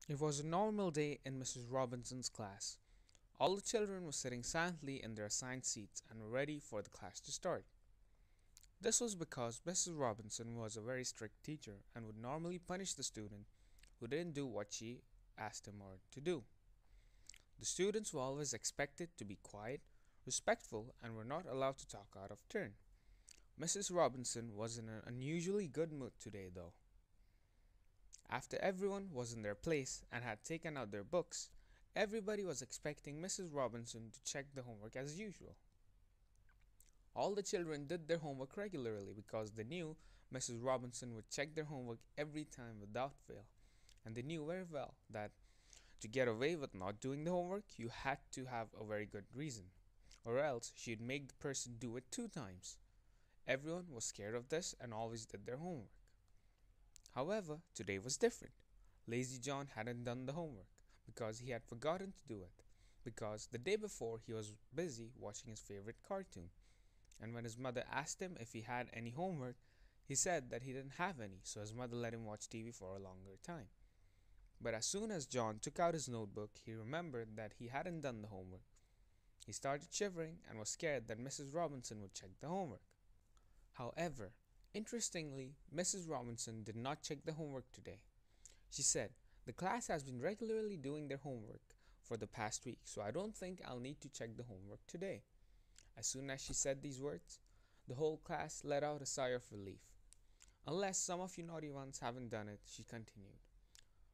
It was a normal day in Mrs. Robinson's class. All the children were sitting silently in their assigned seats and were ready for the class to start. This was because Mrs. Robinson was a very strict teacher and would normally punish the student who didn't do what she asked him or to do. The students were always expected to be quiet, respectful, and were not allowed to talk out of turn. Mrs. Robinson was in an unusually good mood today, though. After everyone was in their place and had taken out their books, everybody was expecting Mrs. Robinson to check the homework as usual. All the children did their homework regularly because they knew Mrs. Robinson would check their homework every time without fail, and they knew very well that to get away with not doing the homework, you had to have a very good reason, or else she'd make the person do it 2 times. Everyone was scared of this and always did their homework. However, today was different. Lazy John hadn't done the homework because he had forgotten to do it, because the day before he was busy watching his favorite cartoon, and when his mother asked him if he had any homework, he said that he didn't have any, so his mother let him watch TV for a longer time. But as soon as John took out his notebook, he remembered that he hadn't done the homework. He started shivering and was scared that Mrs. Robinson would check the homework. However, interestingly, Mrs. Robinson did not check the homework today. She said, "The class has been regularly doing their homework for the past week, so I don't think I'll need to check the homework today." As soon as she said these words, the whole class let out a sigh of relief. "Unless some of you naughty ones haven't done it," she continued.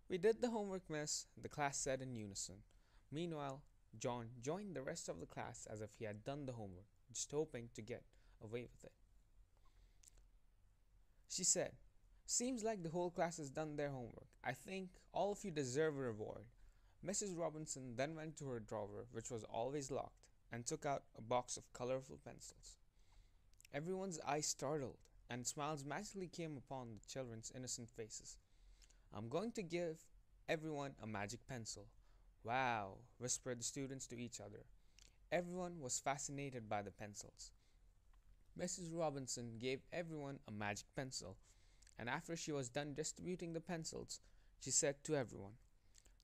"We did the homework, miss," the class said in unison. Meanwhile, John joined the rest of the class as if he had done the homework, just hoping to get away with it. She said, "Seems like the whole class has done their homework. I think all of you deserve a reward." Mrs. Robinson then went to her drawer, which was always locked, and took out a box of colorful pencils. Everyone's eyes startled, and smiles magically came upon the children's innocent faces. "I'm going to give everyone a magic pencil." "Wow," whispered the students to each other. Everyone was fascinated by the pencils. Mrs. Robinson gave everyone a magic pencil, and after she was done distributing the pencils, she said to everyone,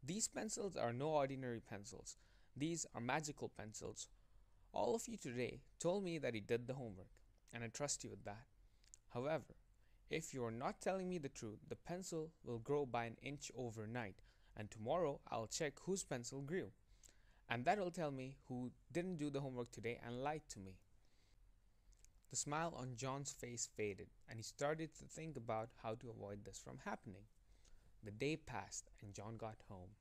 "These pencils are no ordinary pencils. These are magical pencils. All of you today told me that you did the homework, and I trust you with that. However, if you are not telling me the truth, the pencil will grow by an inch overnight, and tomorrow I'll check whose pencil grew, and that will tell me who didn't do the homework today and lied to me." The smile on John's face faded, and he started to think about how to avoid this from happening. The day passed, and John got home.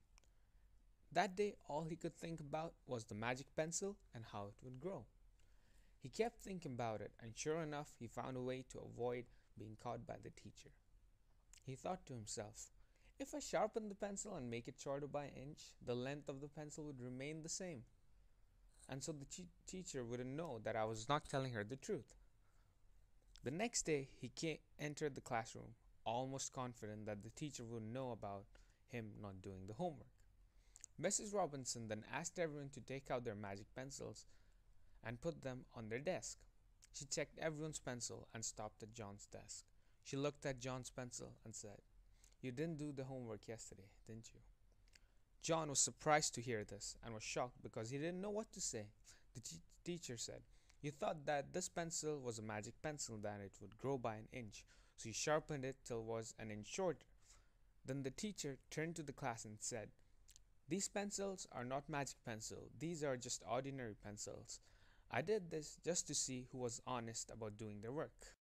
That day, all he could think about was the magic pencil and how it would grow. He kept thinking about it, and sure enough, he found a way to avoid being caught by the teacher. He thought to himself, "If I sharpen the pencil and make it shorter by an inch, the length of the pencil would remain the same, and so the teacher wouldn't know that I was not telling her the truth." The next day, he entered the classroom, almost confident that the teacher would know about him not doing the homework. Mrs. Robinson then asked everyone to take out their magic pencils and put them on their desk. She checked everyone's pencil and stopped at John's desk. She looked at John's pencil and said, "You didn't do the homework yesterday, didn't you?" John was surprised to hear this and was shocked because he didn't know what to say. The teacher said, "You thought that this pencil was a magic pencil, that it would grow by an inch, so you sharpened it till it was an inch shorter." Then the teacher turned to the class and said, "These pencils are not magic pencils. These are just ordinary pencils. I did this just to see who was honest about doing their work."